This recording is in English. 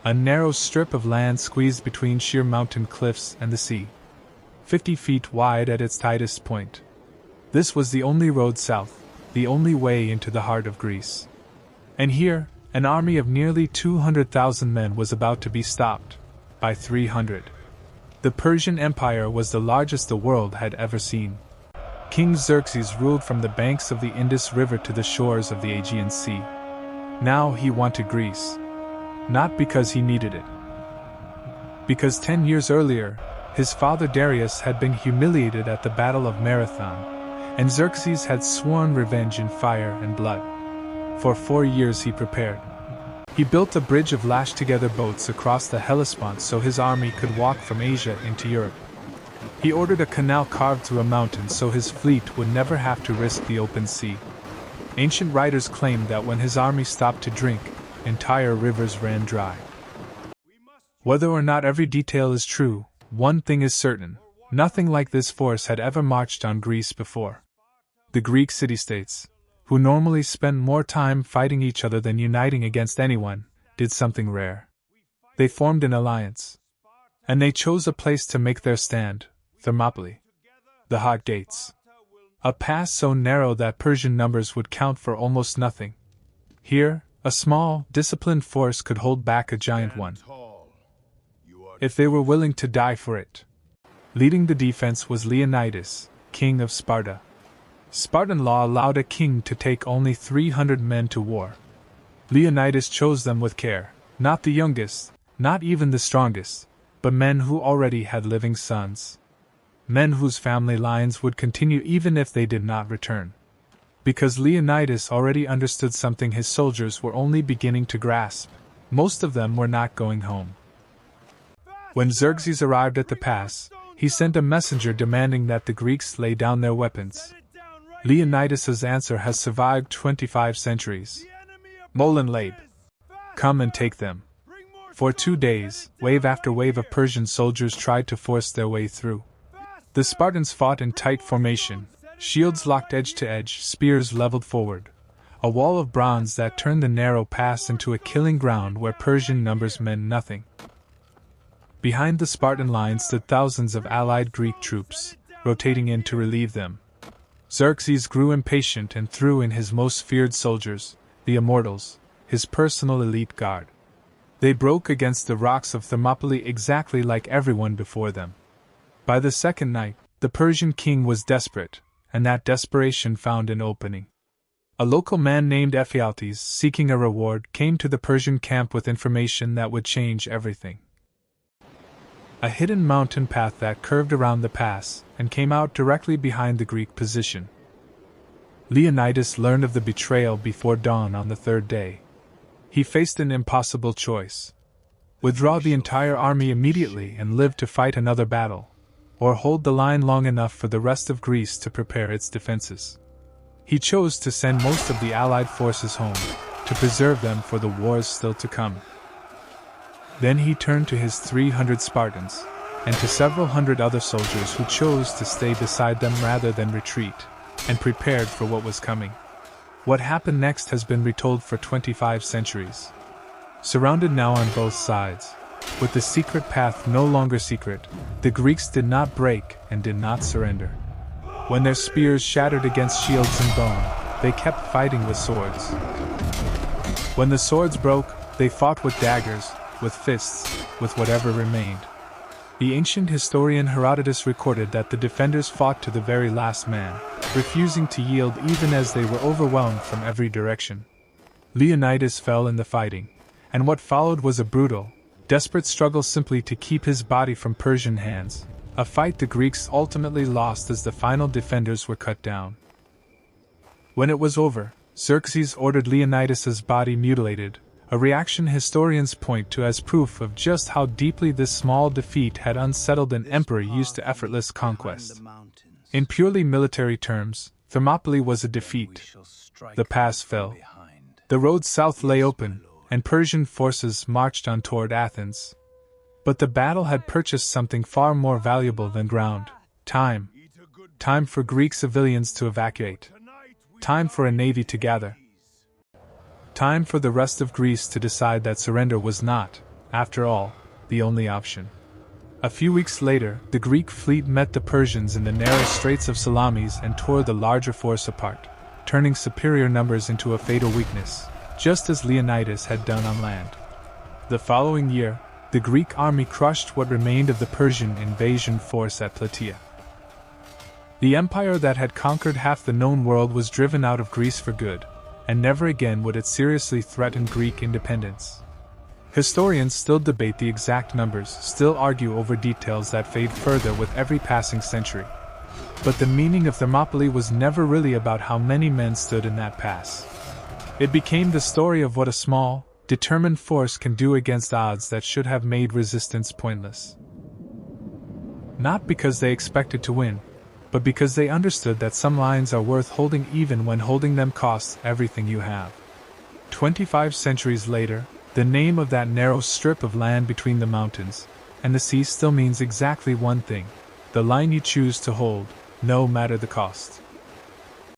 a narrow strip of land squeezed between sheer mountain cliffs and the sea, 50 feet wide at its tightest point. This was the only road south, the only way into the heart of Greece. And here, an army of nearly 200,000 men was about to be stopped by 300. The Persian Empire was the largest the world had ever seen. King Xerxes ruled from the banks of the Indus River to the shores of the Aegean Sea. Now he wanted Greece. Not because he needed it. Because 10 years earlier, his father Darius had been humiliated at the Battle of Marathon, and Xerxes had sworn revenge in fire and blood. For 4 years he prepared. He built a bridge of lashed-together boats across the Hellespont so his army could walk from Asia into Europe. He ordered a canal carved through a mountain so his fleet would never have to risk the open sea. Ancient writers claimed that when his army stopped to drink, entire rivers ran dry. Whether or not every detail is true, one thing is certain: nothing like this force had ever marched on Greece before. The Greek city-states, who normally spend more time fighting each other than uniting against anyone, did something rare. They formed an alliance. And they chose a place to make their stand: Thermopylae, the hot gates. A pass so narrow that Persian numbers would count for almost nothing. Here, a small, disciplined force could hold back a giant one, if they were willing to die for it. Leading the defense was Leonidas, king of Sparta. Spartan law allowed a king to take only 300 men to war. Leonidas chose them with care, not the youngest, not even the strongest, but men who already had living sons. Men whose family lines would continue even if they did not return. Because Leonidas already understood something his soldiers were only beginning to grasp: most of them were not going home. When Xerxes arrived at the pass, he sent a messenger demanding that the Greeks lay down their weapons. Leonidas's answer has survived 25 centuries. Molon, Labe. Come and take them. For 2 days, wave after wave of Persian soldiers tried to force their way through. The Spartans fought in tight formation, shields locked edge to edge, spears leveled forward. A wall of bronze that turned the narrow pass into a killing ground where Persian numbers meant nothing. Behind the Spartan lines stood thousands of allied Greek troops, rotating in to relieve them. Xerxes grew impatient and threw in his most feared soldiers, the Immortals, his personal elite guard. They broke against the rocks of Thermopylae exactly like everyone before them. By the second night, the Persian king was desperate, and that desperation found an opening. A local man named Ephialtes, seeking a reward, came to the Persian camp with information that would change everything. A hidden mountain path that curved around the pass and came out directly behind the Greek position. Leonidas learned of the betrayal before dawn on the third day. He faced an impossible choice: withdraw the entire army immediately and live to fight another battle, or hold the line long enough for the rest of Greece to prepare its defenses. He chose to send most of the allied forces home, to preserve them for the wars still to come. Then he turned to his 300 Spartans, and to several hundred other soldiers who chose to stay beside them rather than retreat, and prepared for what was coming. What happened next has been retold for 25 centuries. Surrounded now on both sides, with the secret path no longer secret, the Greeks did not break and did not surrender. When their spears shattered against shields and bone, they kept fighting with swords. When the swords broke, they fought with daggers, with fists, with whatever remained. The ancient historian Herodotus recorded that the defenders fought to the very last man, refusing to yield even as they were overwhelmed from every direction. Leonidas fell in the fighting, and what followed was a brutal, desperate struggle simply to keep his body from Persian hands, a fight the Greeks ultimately lost as the final defenders were cut down. When it was over, Xerxes ordered Leonidas's body mutilated, a reaction historians point to as proof of just how deeply this small defeat had unsettled an emperor used to effortless conquest. In purely military terms, Thermopylae was a defeat. The pass fell. The road south lay open, and Persian forces marched on toward Athens. But the battle had purchased something far more valuable than ground: time. Time for Greek civilians to evacuate. Time for a navy to gather. Time for the rest of Greece to decide that surrender was not, after all, the only option. A few weeks later, the Greek fleet met the Persians in the narrow straits of Salamis and tore the larger force apart, turning superior numbers into a fatal weakness, just as Leonidas had done on land. The following year, the Greek army crushed what remained of the Persian invasion force at Plataea. The empire that had conquered half the known world was driven out of Greece for good, and never again would it seriously threaten Greek independence. Historians still debate the exact numbers, still argue over details that fade further with every passing century. But the meaning of Thermopylae was never really about how many men stood in that pass. It became the story of what a small, determined force can do against odds that should have made resistance pointless. Not because they expected to win, but because they understood that some lines are worth holding even when holding them costs everything you have. 25 centuries later, the name of that narrow strip of land between the mountains and the sea still means exactly one thing: the line you choose to hold, no matter the cost.